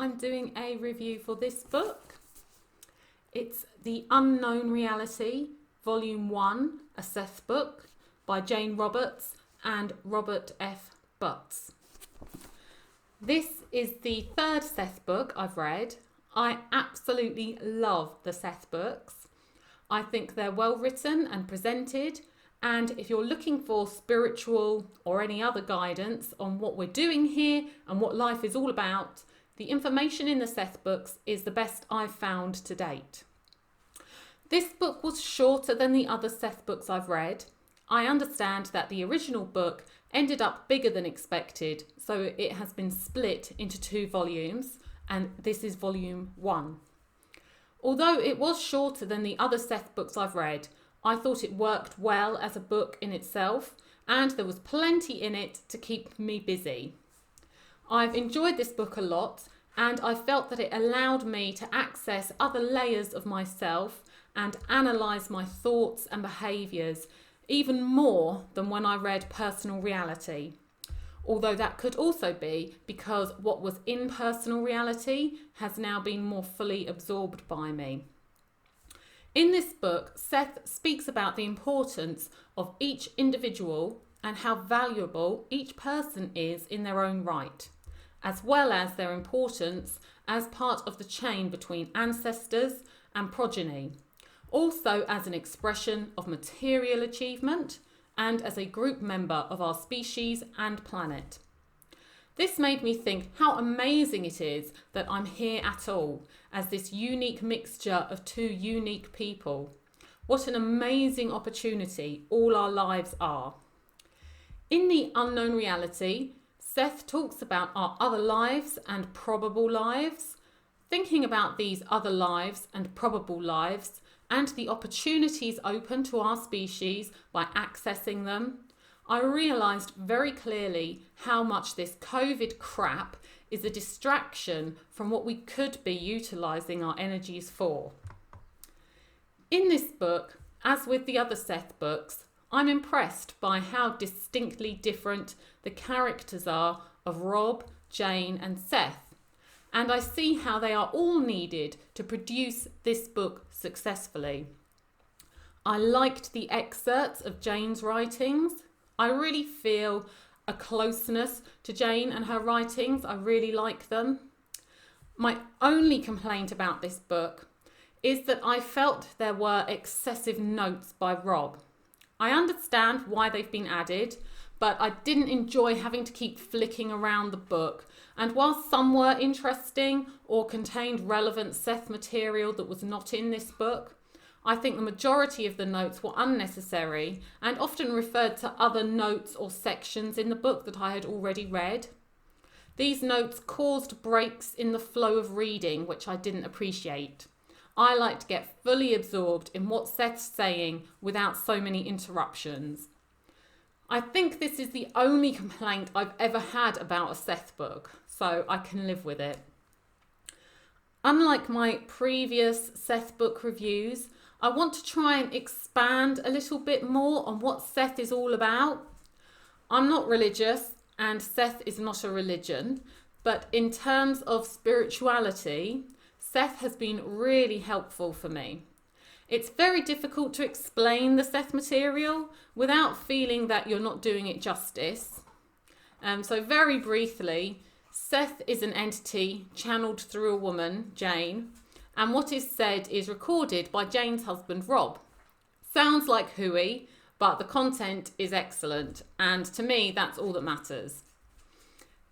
I'm doing a review for this book. It's The Unknown Reality, Volume 1, a Seth book by Jane Roberts and Robert F. Butts. This is the third Seth book I've read. I absolutely love the Seth books. I think they're well written and presented, and if you're looking for spiritual or any other guidance on what we're doing here and what life is all about, the information in the Seth books is the best I've found to date. This book was shorter than the other Seth books I've read. I understand that the original book ended up bigger than expected, so it has been split into 2 volumes, and this is volume 1. Although it was shorter than the other Seth books I've read, I thought it worked well as a book in itself, and there was plenty in it to keep me busy. I've enjoyed this book a lot, and I felt that it allowed me to access other layers of myself and analyse my thoughts and behaviours even more than when I read Personal Reality. Although that could also be because what was in Personal Reality has now been more fully absorbed by me. In this book, Seth speaks about the importance of each individual and how valuable each person is in their own right, as well as their importance as part of the chain between ancestors and progeny, also as an expression of material achievement and as a group member of our species and planet. This made me think how amazing it is that I'm here at all as this unique mixture of 2 unique people. What an amazing opportunity all our lives are. In The Unknown Reality, Seth talks about our other lives and probable lives. Thinking about these other lives and probable lives and the opportunities open to our species by accessing them, I realised very clearly how much this COVID crap is a distraction from what we could be utilising our energies for. In this book, as with the other Seth books, I'm impressed by how distinctly different the characters are of Rob, Jane and Seth, and I see how they are all needed to produce this book successfully. I liked the excerpts of Jane's writings. I really feel a closeness to Jane and her writings. I really like them. My only complaint about this book is that I felt there were excessive notes by Rob. I understand why they've been added, but I didn't enjoy having to keep flicking around the book. And while some were interesting or contained relevant Seth material that was not in this book, I think the majority of the notes were unnecessary and often referred to other notes or sections in the book that I had already read. These notes caused breaks in the flow of reading, which I didn't appreciate. I like to get fully absorbed in what Seth's saying without so many interruptions. I think this is the only complaint I've ever had about a Seth book, so I can live with it. Unlike my previous Seth book reviews, I want to try and expand a little bit more on what Seth is all about. I'm not religious and Seth is not a religion, but in terms of spirituality, Seth has been really helpful for me. It's very difficult to explain the Seth material without feeling that you're not doing it justice. So very briefly, Seth is an entity channeled through a woman, Jane, and what is said is recorded by Jane's husband, Rob. Sounds like hooey, but the content is excellent, and to me, that's all that matters.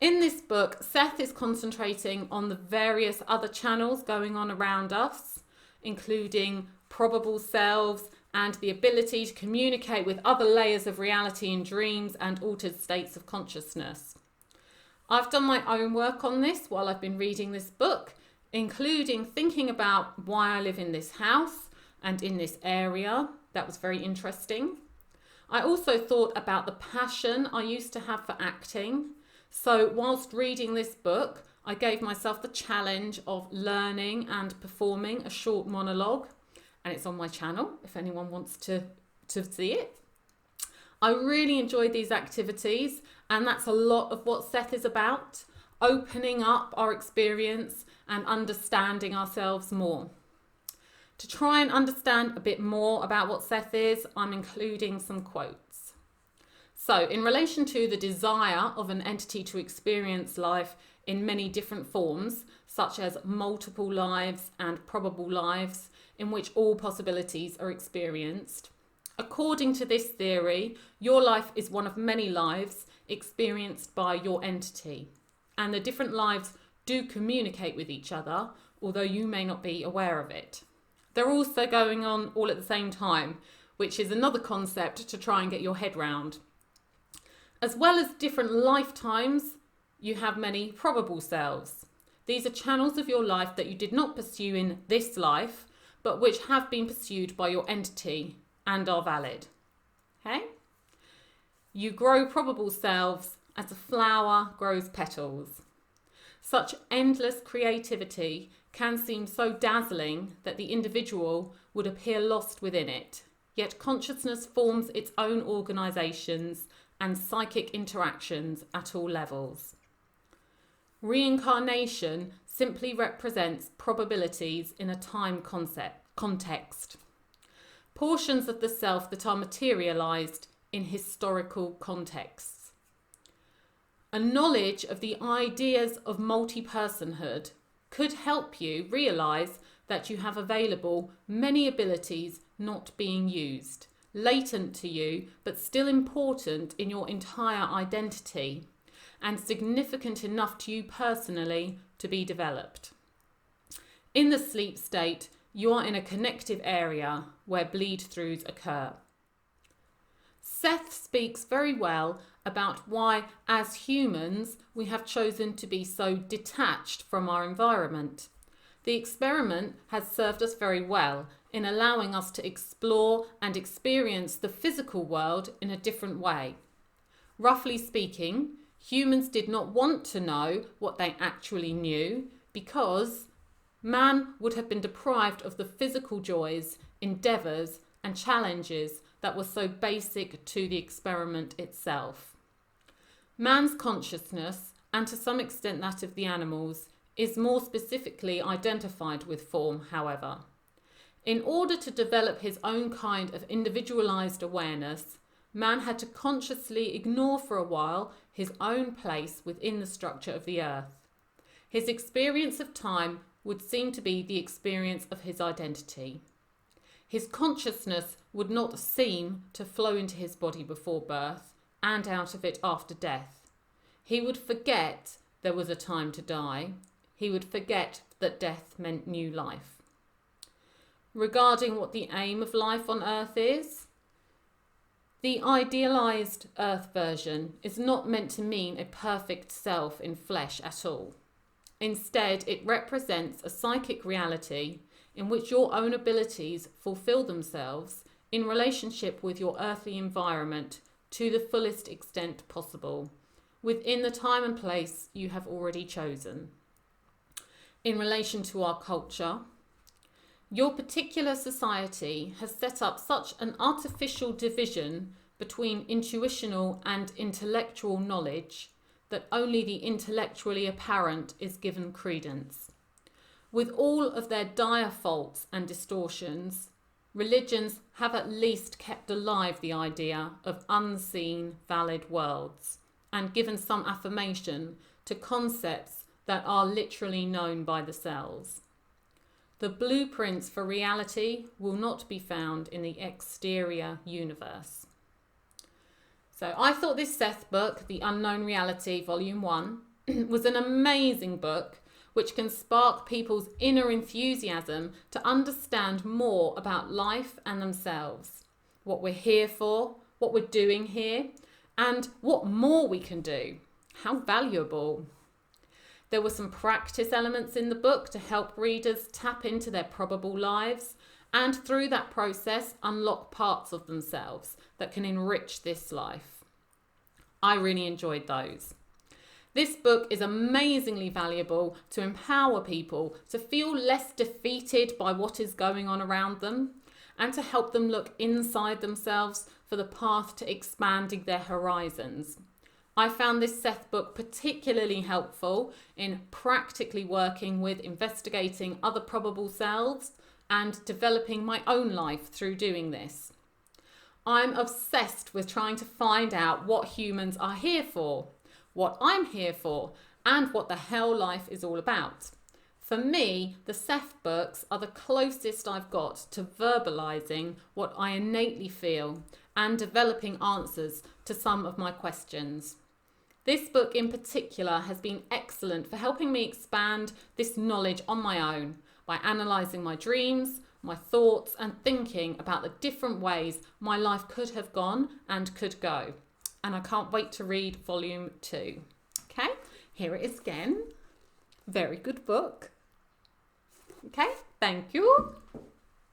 In this book, Seth is concentrating on the various other channels going on around us, including probable selves and the ability to communicate with other layers of reality in dreams and altered states of consciousness. I've done my own work on this while I've been reading this book, including thinking about why I live in this house and in this area. That was very interesting. I also thought about the passion I used to have for acting. So whilst reading this book, I gave myself the challenge of learning and performing a short monologue, and it's on my channel if anyone wants to see it. I really enjoyed these activities, and that's a lot of what Seth is about. opening up our experience and understanding ourselves more. To try and understand a bit more about what Seth is, I'm including some quotes. So, in relation to the desire of an entity to experience life in many different forms, such as multiple lives and probable lives, in which all possibilities are experienced, according to this theory, your life is one of many lives experienced by your entity, and the different lives do communicate with each other, although you may not be aware of it. They're also going on all at the same time, which is another concept to try and get your head round. As well as different lifetimes, you have many probable selves. These are channels of your life that you did not pursue in this life, but which have been pursued by your entity and are valid. Okay? You grow probable selves as a flower grows petals. Such endless creativity can seem so dazzling that the individual would appear lost within it, yet consciousness forms its own organisations and psychic interactions at all levels. Reincarnation simply represents probabilities in a time context. Portions of the self that are materialised in historical contexts. A knowledge of the ideas of multi-personhood could help you realise that you have available many abilities not being used, latent to you but still important in your entire identity, and significant enough to you personally to be developed. In the sleep state, you are in a connective area where bleed-throughs occur. Seth speaks very well about why, as humans, we have chosen to be so detached from our environment. The experiment has served us very well in allowing us to explore and experience the physical world in a different way. Roughly speaking, humans did not want to know what they actually knew because man would have been deprived of the physical joys, endeavours and challenges that were so basic to the experiment itself. Man's consciousness, and to some extent that of the animals, is more specifically identified with form, however. In order to develop his own kind of individualised awareness, man had to consciously ignore for a while his own place within the structure of the earth. His experience of time would seem to be the experience of his identity. His consciousness would not seem to flow into his body before birth and out of it after death. He would forget there was a time to die. He would forget that death meant new life. Regarding what the aim of life on earth is, the idealised earth version is not meant to mean a perfect self in flesh at all. Instead, it represents a psychic reality in which your own abilities fulfill themselves in relationship with your earthly environment to the fullest extent possible, within the time and place you have already chosen. In relation to our culture, your particular society has set up such an artificial division between intuitional and intellectual knowledge that only the intellectually apparent is given credence. With all of their dire faults and distortions, religions have at least kept alive the idea of unseen, valid worlds and given some affirmation to concepts that are literally known by the selves. The blueprints for reality will not be found in the exterior universe. So I thought this Seth book, The Unknown Reality, Volume 1, was an amazing book which can spark people's inner enthusiasm to understand more about life and themselves, what we're here for, what we're doing here, and what more we can do. How valuable. There were some practice elements in the book to help readers tap into their probable lives and through that process unlock parts of themselves that can enrich this life. I really enjoyed those. This book is amazingly valuable to empower people to feel less defeated by what is going on around them and to help them look inside themselves for the path to expanding their horizons. I found this Seth book particularly helpful in practically working with investigating other probable selves and developing my own life through doing this. I'm obsessed with trying to find out what humans are here for, what I'm here for, and what the hell life is all about. For me, the Seth books are the closest I've got to verbalising what I innately feel and developing answers to some of my questions. This book in particular has been excellent for helping me expand this knowledge on my own by analysing my dreams, my thoughts, and thinking about the different ways my life could have gone and could go. And I can't wait to read volume 2. Okay, here it is again. Very good book. Okay, thank you.